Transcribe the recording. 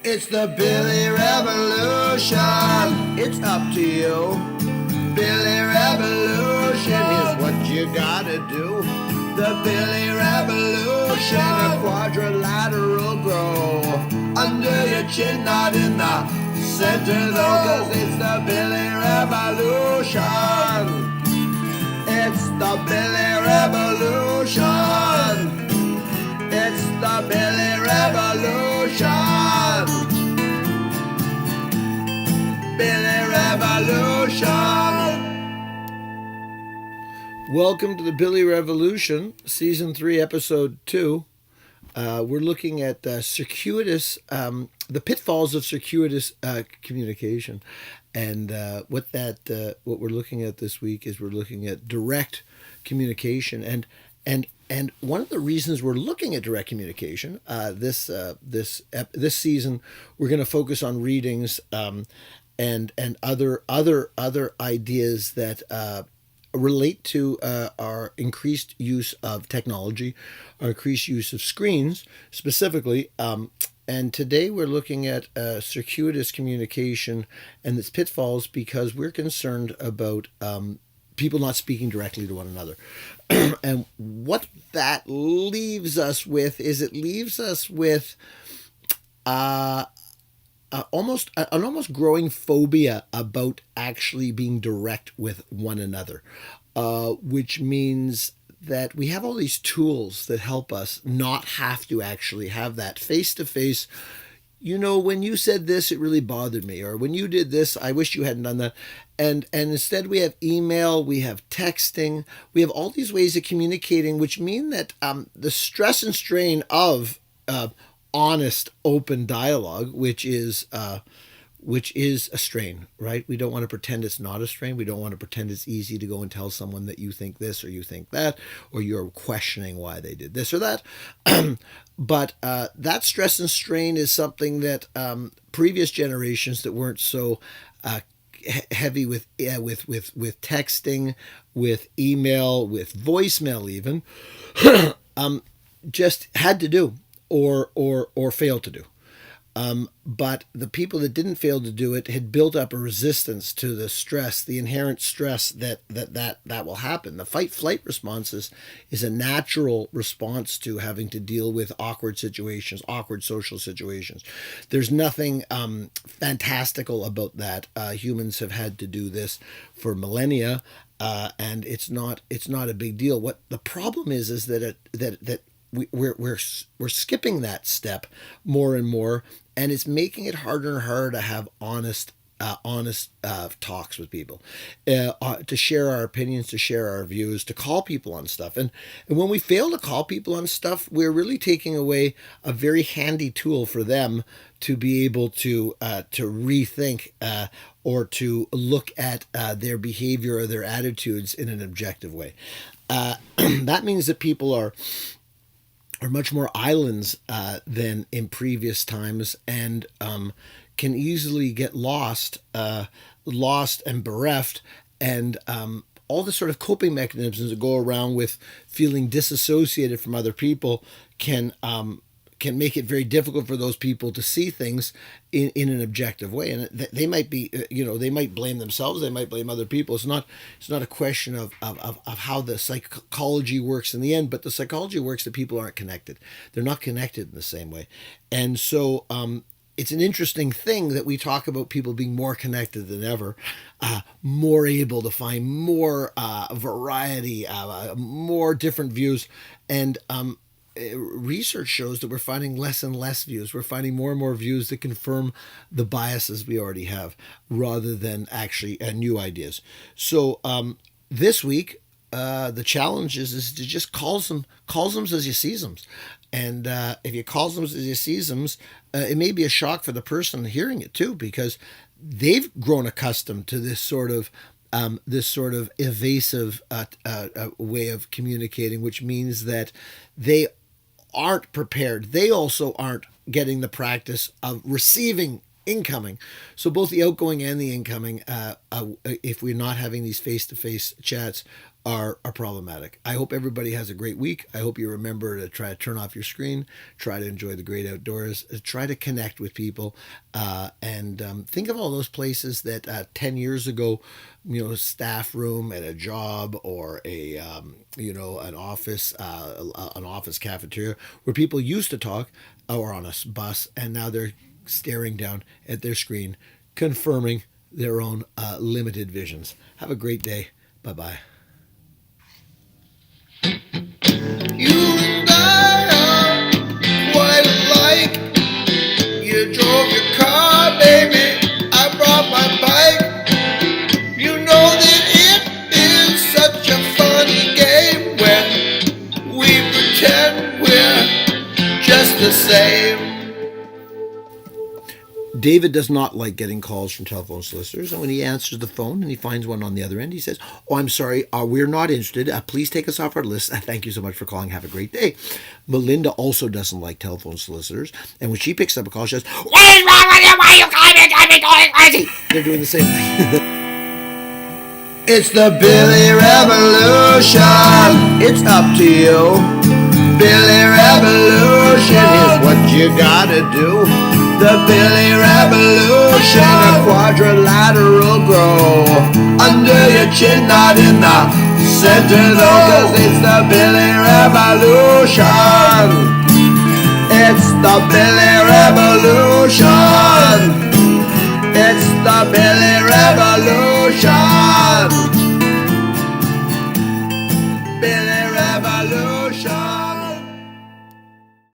It's the Billy Revolution. It's up to you. Billy Revolution. Here's what you gotta do. The Billy Revolution. A quadrilateral grow. Under your chin, not in the center though. Cause it's the Billy Revolution. It's the Billy Revolution. It's the Billy Revolution. Billy Revolution. Welcome to the Billy Revolution, Season 3, Episode 2. We're looking at the pitfalls of circuitous communication. And what we're looking at this week is we're looking at direct communication. And one of the reasons we're looking at direct communication this season, we're going to focus on readings and other ideas that relate to our increased use of technology, our increased use of screens specifically. And today we're looking at circuitous communication and its pitfalls because we're concerned about people not speaking directly to one another. And what that leaves us with is it leaves us with an almost growing phobia about actually being direct with one another, which means that we have all these tools that help us not have to actually have that face-to-face. You know, when you said this, it really bothered me. Or when you did this, I wish you hadn't done that. And instead we have email, we have texting, we have all these ways of communicating, which mean that the stress and strain of honest, open dialogue, which is a strain, right? We don't want to pretend it's not a strain. We don't want to pretend it's easy to go and tell someone that you think this or you think that, or you're questioning why they did this or that. But that stress and strain is something that previous generations that weren't so heavy with texting, with email, with voicemail even, just had to do or failed to do. But the people that didn't fail to do it had built up a resistance to the stress, the inherent stress that will happen. The fight-flight response is a natural response to having to deal with awkward situations, awkward social situations. There's nothing fantastical about that. Humans have had to do this for millennia, and it's not a big deal. What the problem is that we're skipping that step more and more, and it's making it harder and harder to have honest talks with people, to share our opinions, to share our views, to call people on stuff. And when we fail to call people on stuff, we're really taking away a very handy tool for them to be able to rethink or to look at their behavior or their attitudes in an objective way. That means that people are much more islands than in previous times, and can easily get lost and bereft, and all the sort of coping mechanisms that go around with feeling disassociated from other people can make it very difficult for those people to see things in an objective way. And they might be, they might blame themselves, they might blame other people. It's not a question of how the psychology works in the end, but the psychology works that people aren't connected. They're not connected in the same way. And so it's an interesting thing that we talk about people being more connected than ever, more able to find more variety, more different views. And research shows that we're finding less and less views. We're finding more and more views that confirm the biases we already have, rather than actually new ideas. So this week, the challenge is to just call them as you see them. And if you call them as you see them, it may be a shock for the person hearing it too, because they've grown accustomed to this sort of evasive way of communicating, which means that they aren't prepared. They also aren't getting the practice of receiving incoming. So both the outgoing and the incoming, if we're not having these face-to-face chats, are problematic. I hope everybody has a great week. I hope you remember to try to turn off your screen, try to enjoy the great outdoors, try to connect with people, and think of all those places that 10 years ago, staff room at a job or an office cafeteria where people used to talk, or on a bus, and now they're staring down at their screen, confirming their own limited visions. Have a great day. Bye bye. You and I are quite alike. You drove your car, baby. I brought my bike. You know that it is such a funny game when we pretend we're just the same. David does not like getting calls from telephone solicitors, and when he answers the phone and he finds one on the other end, he says, "Oh, I'm sorry, we're not interested. Please take us off our list. Thank you so much for calling. Have a great day." Melinda also doesn't like telephone solicitors, and when she picks up a call, she says, "What is wrong with you? Why are you calling me? Drive me going crazy?" They're doing the same thing. It's the Billy Revolution. It's up to you. Billy Revolution is what you gotta do. The Billy Revolution, a quadrilateral grow under your chin, not in the center though, 'cause it's the Billy Revolution. It's the Billy Revolution.